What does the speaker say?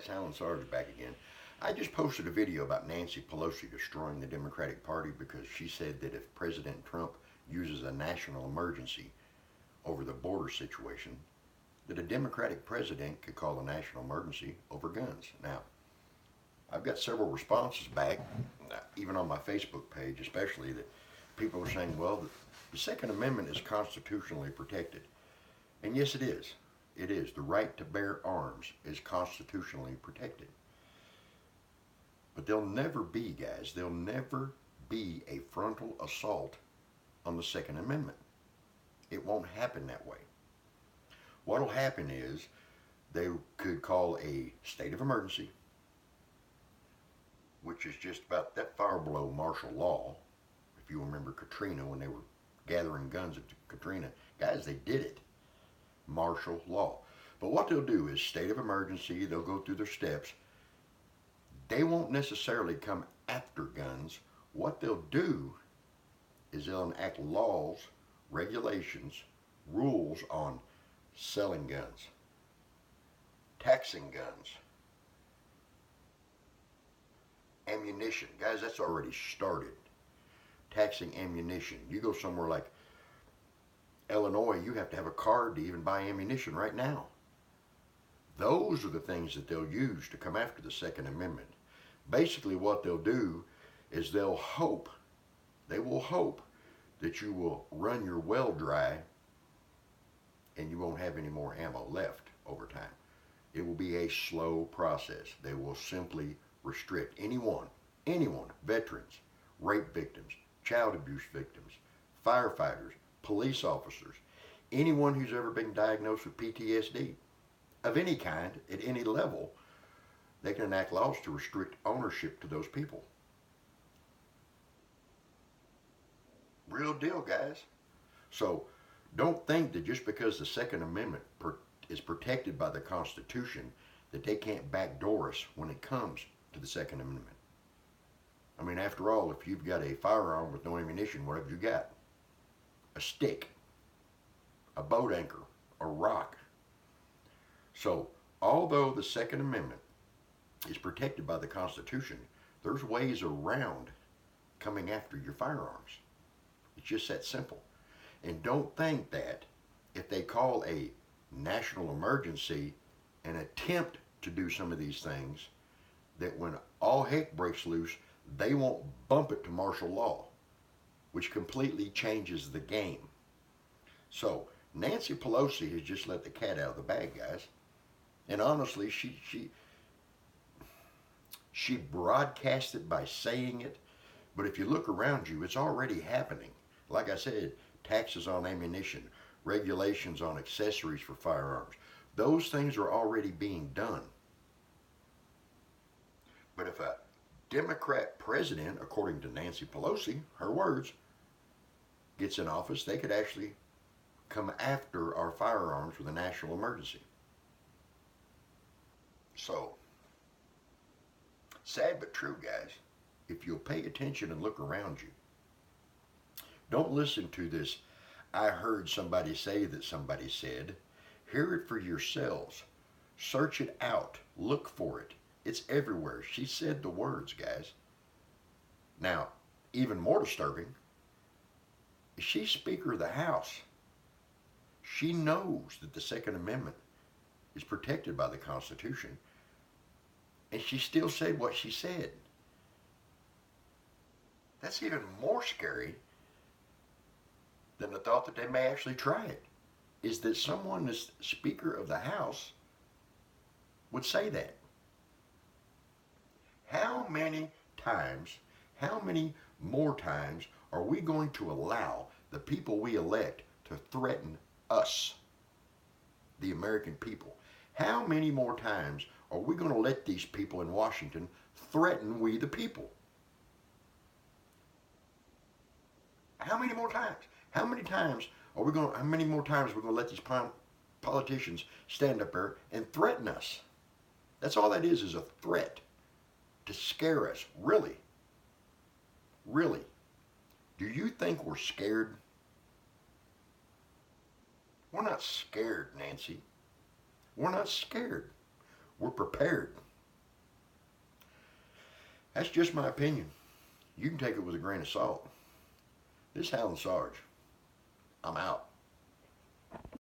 guys, Alan Sarge back again. I just posted a video about Nancy Pelosi destroying the Democratic Party because she said that if President Trump uses a national emergency over the border situation, that a Democratic president could call a national emergency over guns. Now, I've got several responses back, even on my Facebook page especially, that people are saying, well, the Second Amendment is constitutionally protected. And yes, it is. It is. The right to bear arms is constitutionally protected. But there'll never be, guys, there'll never be a frontal assault on the Second Amendment. It won't happen that way. What'll happen is they could call a state of emergency, which is just about that far below martial law. If you remember Katrina, when they were gathering guns at Katrina, guys, they did it. Martial law. But what they'll do is state of emergency, they'll go through their steps. They won't necessarily come after guns. What they'll do is they'll enact laws, regulations, rules on selling guns, taxing guns, ammunition. Guys, that's already started. Taxing ammunition. You go somewhere like Illinois, you have to have a card to even buy ammunition right now. Those are the things that they'll use to come after the Second Amendment. Basically what they'll do is they will hope that you will run your well dry and you won't have any more ammo left over time. It will be a slow process. They will simply restrict anyone, veterans, rape victims, child abuse victims, firefighters, police officers, anyone who's ever been diagnosed with PTSD of any kind at any level, they can enact laws to restrict ownership to those people. Real deal, guys. So don't think that just because the Second Amendment is protected by the Constitution that they can't backdoor us when it comes to the Second Amendment. I mean, after all, if you've got a firearm with no ammunition, what have you got? A stick, a boat anchor, a rock. So, although the Second Amendment is protected by the Constitution, there's ways around coming after your firearms. It's just that simple. And don't think that if they call a national emergency and attempt to do some of these things, that when all heck breaks loose, they won't bump it to martial law, which completely changes the game. So Nancy Pelosi has just let the cat out of the bag, guys. And honestly, she broadcast it by saying it, but if you look around you, it's already happening. Like I said, taxes on ammunition, regulations on accessories for firearms, those things are already being done. But if a Democrat president, according to Nancy Pelosi, her words, gets in office, they could actually come after our firearms with a national emergency. So, sad but true, guys. If you'll pay attention and look around you, don't listen to this, I heard somebody say that somebody said. Hear it for yourselves. Search it out. Look for it. It's everywhere. She said the words, guys. Now, even more disturbing, she's Speaker of the House. She knows that the Second Amendment is protected by the Constitution, and she still said what she said. That's even more scary than the thought that they may actually try it, is that someone as Speaker of the House would say that. How many more times are we going to allow the people we elect to threaten us, the American people? How many more times are we going to let these people in Washington threaten we the people? How many more times? How many more times are we going to let these politicians stand up there and threaten us? That's all that is a threat to scare us. Really? Really? Do you think we're scared? We're not scared, Nancy. We're not scared. We're prepared. That's just my opinion. You can take it with a grain of salt. This is Hal and Sarge. I'm out.